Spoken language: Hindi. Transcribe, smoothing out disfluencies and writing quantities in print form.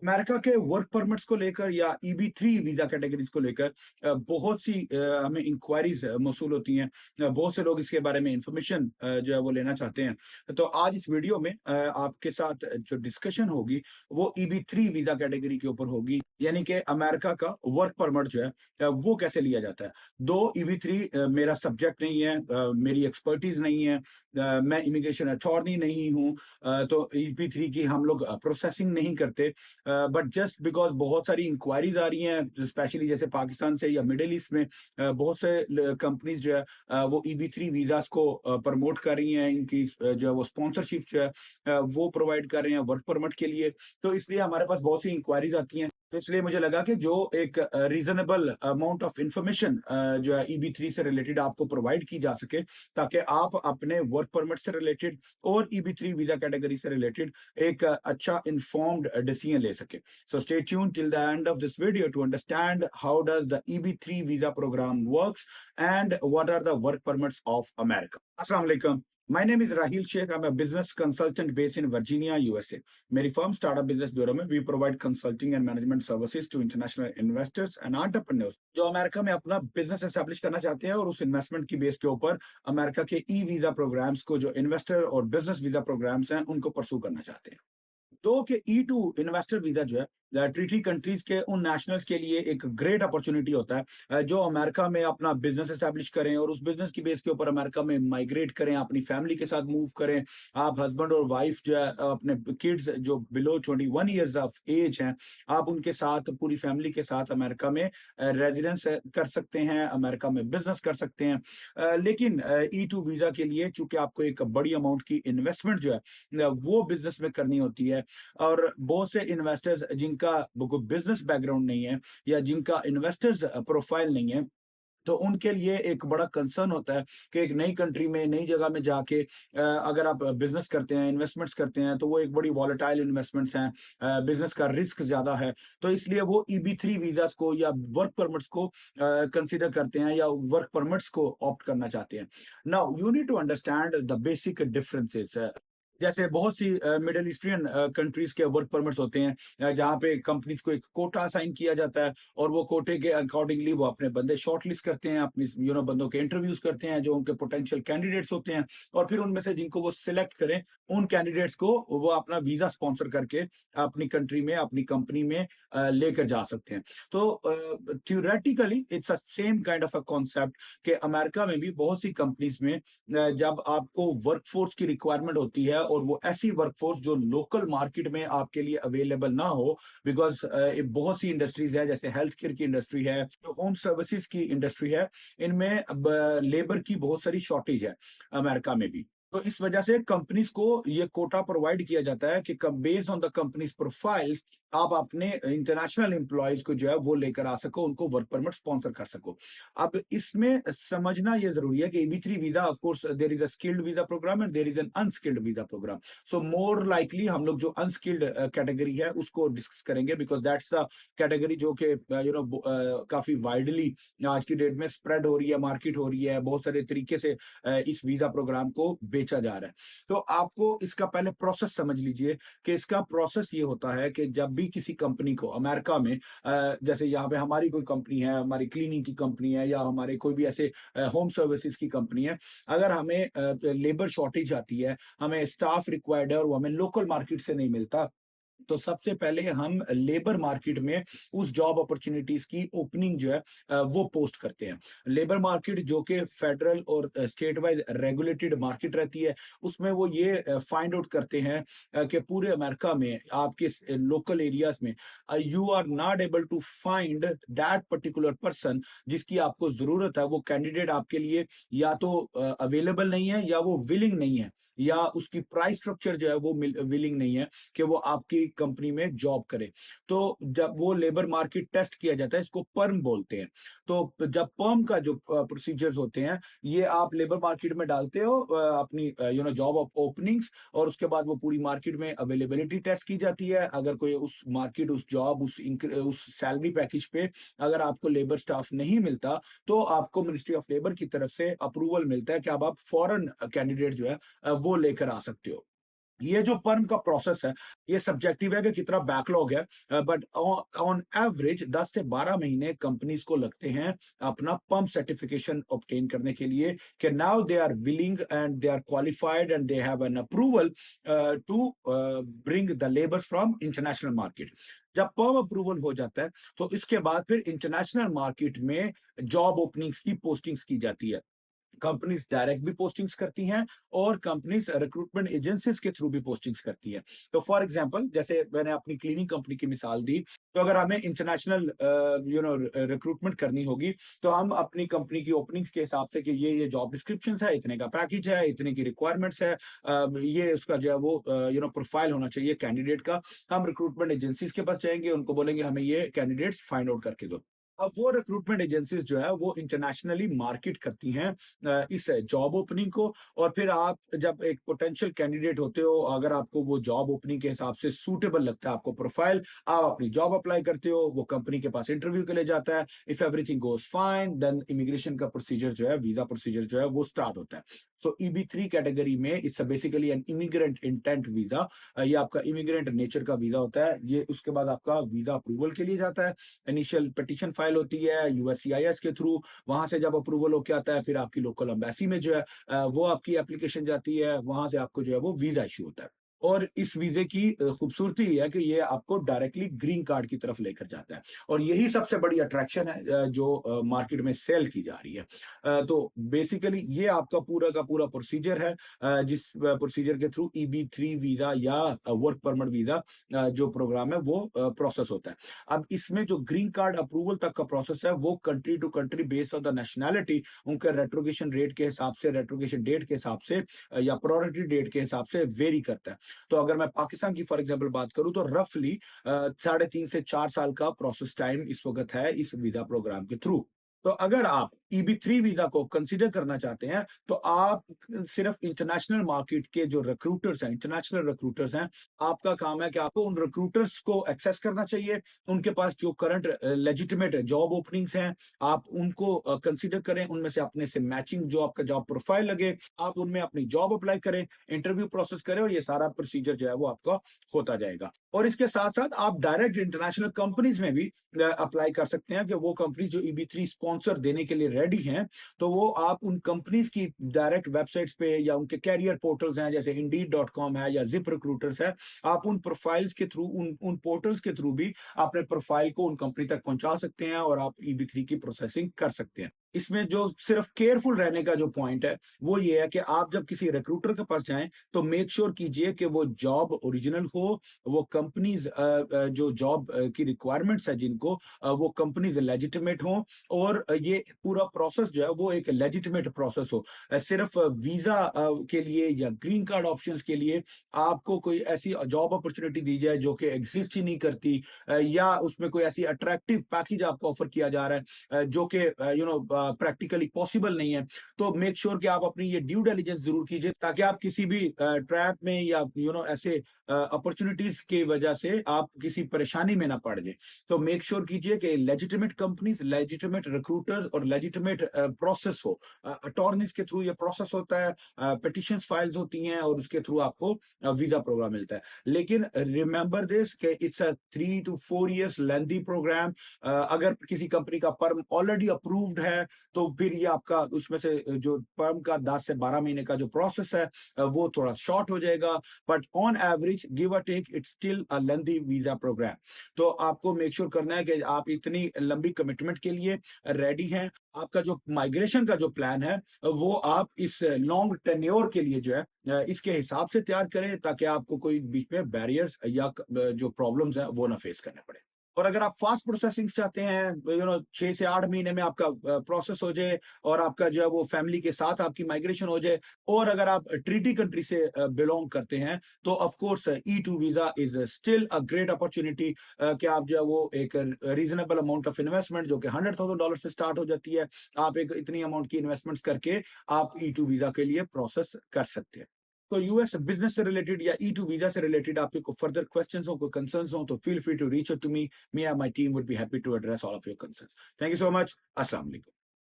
अमेरिका के वर्क परमिट्स को लेकर या ईबी-3 वीज़ा कैटेगरीज़ को लेकर बहुत सी हमें इंक्वायरीज़ मौसूल होती हैं। बहुत से लोग इसके बारे में इन्फॉर्मेशन जो है वो लेना चाहते हैं। तो आज इस वीडियो में आपके साथ जो डिस्कशन होगी वो ईबी-3 वीज़ा कैटेगरी के ऊपर होगी। यानी कि अमेरिका का वर्क परमिट जो है वो कैसे लिया जाता है। दो ईबी-3 मेरा सब्जेक्ट नहीं है, मेरी एक्सपर्टीज़ नहीं है, मैं इमिग्रेशन अटॉर्नी नहीं हूँ, तो ईबी-3 की हम लोग प्रोसेसिंग नहीं करते। बट जस्ट बिकॉज़ बहुत सारी इंक्वायरीज़ आ रही हैं, स्पेशली जैसे पाकिस्तान से या मिडल ईस्ट में बहुत से कंपनीज जो है वो ईबी-3 वीज़ास को प्रमोट कर रही हैं। इनकी जो है वो स्पॉन्सरशिप जो है वो प्रोवाइड कर रहे हैं वर्क परमिट के लिए। तो इसलिए हमारे पास बहुत सी इंक्वायरीज़ आती हैं। तो इसलिए मुझे लगा कि जो एक रीज़नेबल अमाउंट ऑफ इन्फॉर्मेशन जो है ईबी-3 से रिलेटेड आपको प्रोवाइड की जा सके, ताकि आप अपने वर्क परमिट से रिलेटेड और ईबी-3 वीज़ा कैटेगरी से रिलेटेड एक अच्छा इन्फॉर्म्ड डिसीजन ले सके। So stay tuned till the end of this video to understand how does the EB-3 visa program works and what are the work permits of America. Assalamu alaikum. My name is Rahil Sheikh. I'm a business consultant based in Virginia, USA. मेरी firm Startup Business Bureau में we provide consulting and management services to international investors and entrepreneurs जो अमेरिका में अपना बिजनेस एस्टेब्लिश करना चाहते हैं और उस इन्वेस्टमेंट की बेस के ऊपर अमेरिका के ई वीजा प्रोग्राम्स को, जो इन्वेस्टर और बिजनेस वीजा प्रोग्राम्स हैं, उनको परसू करना चाहते हैं। तो कि ई2 इन्वेस्टर वीजा जो है ट्रीटी कंट्रीज के उन नेशनल्स के लिए एक ग्रेट अपॉर्चुनिटी होता है, जो अमेरिका में अपना बिजनेस एस्टेब्लिश करें और उस बिजनेस की बेस के ऊपर अमेरिका में माइग्रेट करें, अपनी फैमिली के साथ मूव करें। आप हस्बैंड और वाइफ जो है अपने किड्स जो बिलो 21 ईयर्स ऑफ एज हैं, आप उनके साथ पूरी फैमिली के साथ अमेरिका में रेजिडेंस कर सकते हैं, अमेरिका में बिजनेस कर सकते हैं। लेकिन ई2 वीजा के लिए चूंकि आपको एक बड़ी अमाउंट की इन्वेस्टमेंट जो है वो बिजनेस में करनी होती है, और बहुत से इन्वेस्टर्स जिनका कोई बिजनेस बैकग्राउंड नहीं है या जिनका इन्वेस्टर्स प्रोफाइल नहीं है, तो उनके लिए एक बड़ा कंसर्न होता है कि एक नई कंट्री में, नई जगह में जाके अगर आप बिजनेस करते हैं, इन्वेस्टमेंट्स करते हैं, तो वो एक बड़ी वॉलेटाइल इन्वेस्टमेंट्स हैं, बिजनेस का रिस्क ज्यादा है। तो इसलिए वो ईबी-3 वीजास को या वर्क परमिट्स को कंसिडर करते हैं या वर्क परमिट्स को ऑप्ट करना चाहते हैं। Now you need to understand the basic differences. जैसे बहुत सी मिडल ईस्टर्न कंट्रीज के वर्क परमिट्स होते हैं, जहाँ पे कंपनीज को एक कोटा असाइन किया जाता है और वो कोटे के अकॉर्डिंगली वो अपने बंदे शॉर्टलिस्ट करते हैं, अपनी बंदों के इंटरव्यूज करते हैं जो उनके पोटेंशियल कैंडिडेट्स होते हैं, और फिर उनमें से जिनको वो सिलेक्ट करें, उन कैंडिडेट्स को वो अपना वीजा स्पॉन्सर करके अपनी कंट्री में, अपनी कंपनी में लेकर जा सकते हैं। तो theoretically it's a same kind of a concept कि अमेरिका में भी बहुत सी कंपनीज में जब आपको वर्कफोर्स की रिक्वायरमेंट होती है, और वो ऐसी वर्कफोर्स जो लोकल मार्केट में आपके लिए अवेलेबल ना हो, बिकॉज बहुत सी इंडस्ट्रीज है, जैसे हेल्थ केयर की इंडस्ट्री है, जो होम सर्विसेज की इंडस्ट्री है, इनमें अब लेबर की बहुत सारी शॉर्टेज है अमेरिका में भी। तो इस वजह से कंपनीज को ये कोटा प्रोवाइड किया जाता है कि based on the companies profiles आप अपने इंटरनेशनल एम्प्लॉयज को जो है वो लेकर आ सको, उनको वर्क परमिट स्पॉन्सर कर सको। अब इसमें समझना ये जरूरी है कि ईबी-3 visa, of course there is a skilled visa program and there is an unskilled visa program. So more likely हम लोग जो अनस्किल्ड कैटेगरी है उसको डिस्कस करेंगे, बिकॉज दैट्स द कैटेगरी जो कि काफी वाइडली आज की डेट में स्प्रेड हो रही है, मार्केट हो रही है, बहुत सारे तरीके से इस वीजा प्रोग्राम को बेचा जा रहा है। तो आपको इसका पहले प्रोसेस समझ लीजिए कि इसका प्रोसेस ये होता है कि जब भी किसी कंपनी को अमेरिका में, जैसे यहाँ पे हमारी कोई कंपनी है, हमारी क्लीनिंग की कंपनी है, या हमारे कोई भी ऐसे होम सर्विसेज की कंपनी है, अगर हमें लेबर शॉर्टेज आती है, हमें स्टाफ रिक्वायर्ड है और वो हमें लोकल मार्केट से नहीं मिलता, तो सबसे पहले हम लेबर मार्केट में उस जॉब अपॉर्चुनिटीज की ओपनिंग जो है वो पोस्ट करते हैं। लेबर मार्केट जो कि फेडरल और स्टेट वाइज रेगुलेटेड मार्केट रहती है, उसमें वो ये फाइंड आउट करते हैं कि पूरे अमेरिका में आपके लोकल एरियाज में you are not able to find that particular person जिसकी आपको जरूरत है। वो कैंडिडेट आपके लिए या तो अवेलेबल नहीं है, या वो विलिंग नहीं है, या उसकी प्राइस स्ट्रक्चर जो है वो विलिंग नहीं है कि वो आपकी कंपनी में जॉब करे। तो जब वो लेबर मार्केट टेस्ट किया जाता है, इसको पर्म बोलते हैं। तो जब पर्म का जो प्रोसीजर्स होते हैं, ये आप लेबर मार्केट में डालते हो अपनी जॉब ओपनिंग्स, और उसके बाद वो पूरी मार्केट में अवेलेबिलिटी टेस्ट की जाती है। अगर कोई उस मार्केट, उस जॉब, उस सैलरी पैकेज पे अगर आपको लेबर स्टाफ नहीं मिलता, तो आपको मिनिस्ट्री ऑफ लेबर की तरफ से अप्रूवल मिलता है कि अब आप फॉरेन कैंडिडेट जो है वो लेकर आ सकते हो। ये जो पर्म का प्रोसेस है, ये सब्जेक्टिव है कि कितना बैकलॉग है, बट ऑन एवरेज 10 से 12 महीने कंपनीज को लगते हैं अपना पर्म सर्टिफिकेशन ऑब्टेन करने के लिए, कि now they are willing and they are qualified and they have an approval to bring the labours from international market. जब पर्म अप्रूवल हो जाता है, तो इसके बाद फिर इंटरनेशनल मार्केट में जॉब ओपनिंग्स की पोस्टिंग्स की जाती है। कंपनीज डायरेक्ट भी पोस्टिंग्स करती हैं और कंपनीज रिक्रूटमेंट एजेंसीज के थ्रू भी पोस्टिंग्स करती हैं। तो फॉर एग्जांपल, जैसे मैंने अपनी क्लीनिंग कंपनी की मिसाल दी, तो अगर हमें इंटरनेशनल रिक्रूटमेंट करनी होगी, तो हम अपनी कंपनी की ओपनिंग्स के हिसाब से कि ये जॉब डिस्क्रिप्शन है, इतने का पैकेज है, इतने की रिक्वायरमेंट्स है, ये उसका जो है वो प्रोफाइल होना चाहिए कैंडिडेट का। हम रिक्रूटमेंट एजेंसीज के पास जाएंगे, उनको बोलेंगे हमें ये कैंडिडेट्स फाइंड आउट करके दो। अब वो रिक्रूटमेंट एजेंसीज जो है वो इंटरनेशनली मार्केट करती हैं इस जॉब ओपनिंग को। और फिर आप जब एक पोटेंशियल कैंडिडेट होते हो, अगर आपको वो जॉब ओपनिंग के हिसाब से सूटेबल लगता है आपको प्रोफाइल, आप अपनी जॉब अप्लाई करते हो, वो कंपनी के पास इंटरव्यू के लिए जाता है। If everything goes fine, then immigration का प्रोसीजर जो है, वीजा प्रोसीजर जो है वो स्टार्ट होता है। सो EB3 कैटेगरी में it's basically N immigrant intent visa. ये आपका इमिग्रेंट नेचर का वीजा होता है। ये उसके बाद आपका वीजा अप्रूवल के लिए जाता है, इनिशियल पिटीशन फाइल होती है USCIS के थ्रू। वहां से जब अप्रूवल होके आता है, फिर आपकी लोकल एम्बेसी में जो है वो आपकी एप्लीकेशन जाती है, वहां से आपको जो है वो वीजा इशू होता है। और इस वीजे की खूबसूरती ये है कि ये आपको डायरेक्टली ग्रीन कार्ड की तरफ लेकर जाता है, और यही सबसे बड़ी अट्रैक्शन है जो मार्केट में सेल की जा रही है। तो बेसिकली ये आपका पूरा का पूरा प्रोसीजर है, जिस प्रोसीजर के थ्रू EB3 वीजा या वर्क परमिट वीजा जो प्रोग्राम है वो प्रोसेस होता है। अब इसमें जो ग्रीन कार्ड अप्रूवल तक का प्रोसेस है, वो country to country based on the nationality, उनके रेट्रोगेशन रेट के हिसाब से, रेट्रोगेशन डेट के हिसाब से या प्रायोरिटी डेट के हिसाब से वेरी करता है। तो अगर मैं पाकिस्तान की फॉर एग्जांपल बात करूं, तो रफली 3.5 से 4 साल का प्रोसेस टाइम इस वक्त है इस वीजा प्रोग्राम के थ्रू। तो अगर आप EB3 वीजा को कंसीडर करना चाहते हैं, तो आप सिर्फ इंटरनेशनल मार्केट के जो रिक्रूटर्स हैं, इंटरनेशनल रिक्रूटर्स हैं, आपका काम है कि आपको उन रिक्रूटर्स को एक्सेस करना चाहिए। उनके पास जो करंट लेजिटिमेट जॉब ओपनिंग्स हैं, आप उनको कंसीडर करें, उनमें से अपने से मैचिंग जो आपका जॉब प्रोफाइल लगे, आप उनमें अपनी जॉब अप्लाई करें, इंटरव्यू प्रोसेस करें, और ये सारा प्रोसीजर जो है वो आपका होता जाएगा। और इसके साथ साथ आप डायरेक्ट इंटरनेशनल कंपनीज में भी अप्लाई कर सकते हैं, कि वो कंपनी जो EB3 स्पॉन्सर देने के लिए रेडी हैं, तो वो आप उन कंपनीज की डायरेक्ट वेबसाइट्स पे या उनके कैरियर पोर्टल्स हैं, जैसे Indeed.com है या जिप रिक्रूटर्स है, आप उन प्रोफाइल्स के थ्रू, उन पोर्टल्स के थ्रू भी अपने प्रोफाइल को उन कंपनी तक पहुंचा सकते हैं, और आप EB3 की प्रोसेसिंग कर सकते हैं। इसमें जो सिर्फ केयरफुल रहने का जो पॉइंट है, वो ये है कि आप जब किसी रिक्रूटर के पास जाएं, तो मेक श्योर कीजिए कि वो जॉब ओरिजिनल हो, वो कंपनीज जो जॉब की रिक्वायरमेंट्स है जिनको, वो कंपनीज लेजिटिमेट हो, और ये पूरा प्रोसेस जो है वो एक लेजिटिमेट प्रोसेस हो। सिर्फ वीजा के लिए या ग्रीन कार्ड ऑप्शंस के लिए आपको कोई ऐसी जॉब अपॉर्चुनिटी दी जाए जो कि एग्जिस्ट ही नहीं करती, या उसमें कोई ऐसी अट्रैक्टिव पैकेज आपको ऑफर किया जा रहा है जो कि प्रैक्टिकली पॉसिबल नहीं है, तो मेक श्योर कि आप अपनी ये ड्यू डिलिजेंस जरूर कीजिए, ताकि आप किसी भी ट्रैप में या ऐसे अपॉर्चुनिटीज की वजह से आप किसी परेशानी में ना पड़ जाए। तो मेक श्योर कीजिए कि लेजिटिमेट कंपनीज, लेजिटिमेट रिक्रूटर्स और लेजिटिमेट प्रोसेस हो। अटॉर्नीज के थ्रू ये प्रोसेस होता है, पिटिशंस फाइल्स होती हैं, और उसके थ्रू आपको वीजा प्रोग्राम मिलता है। लेकिन रिमेंबर दिस कि it's a 3 to 4 years lengthy programme. अगर किसी कंपनी का पर्म ऑलरेडी अप्रूव्ड है, तो फिर ये आपका उसमें से जो पर्म का 10 से 12 महीने का जो प्रोसेस है, वो थोड़ा शॉर्ट हो जाएगा, but on average give a take it's still a lengthy visa programme. तो आपको मेक श्योर करना है कि आप इतनी लंबी कमिटमेंट के लिए रेडी हैं। आपका जो माइग्रेशन का जो प्लान है, वो आप इस लॉन्ग टेन्योर के लिए जो है इसके हिसाब से तैयार करें, ताकि आपको कोई बीच में बैरियर्स या जो प्रॉब्लम्स हैं वो ना फेस करने पड़े। और अगर आप फास्ट प्रोसेसिंग चाहते हैं, 6 से 8 महीने में आपका प्रोसेस हो जाए, और आपका जो है वो फैमिली के साथ आपकी माइग्रेशन हो जाए, और अगर आप ट्रीटी कंट्री से बिलोंग करते हैं, तो of course E2 visa is still a great opportunity, कि आप जो है वो एक रीजनेबल अमाउंट ऑफ इन्वेस्टमेंट, जो कि $100,000 से स्टार्ट हो जाती है, आप एक इतनी अमाउंट की इन्वेस्टमेंट्स करके आप E2 वीजा के लिए प्रोसेस कर सकते हैं। तो यूएस बिजनेस से रिलेटेड या E2 वीजा से रिलेटेड आपके कोई फर्दर क्वेश्चंस हो, कोई कंसर्न्स हो, तो feel free to reach out to me. Me and my team would be happy to address all of your concerns. Thank you so much. Assalamu alaikum.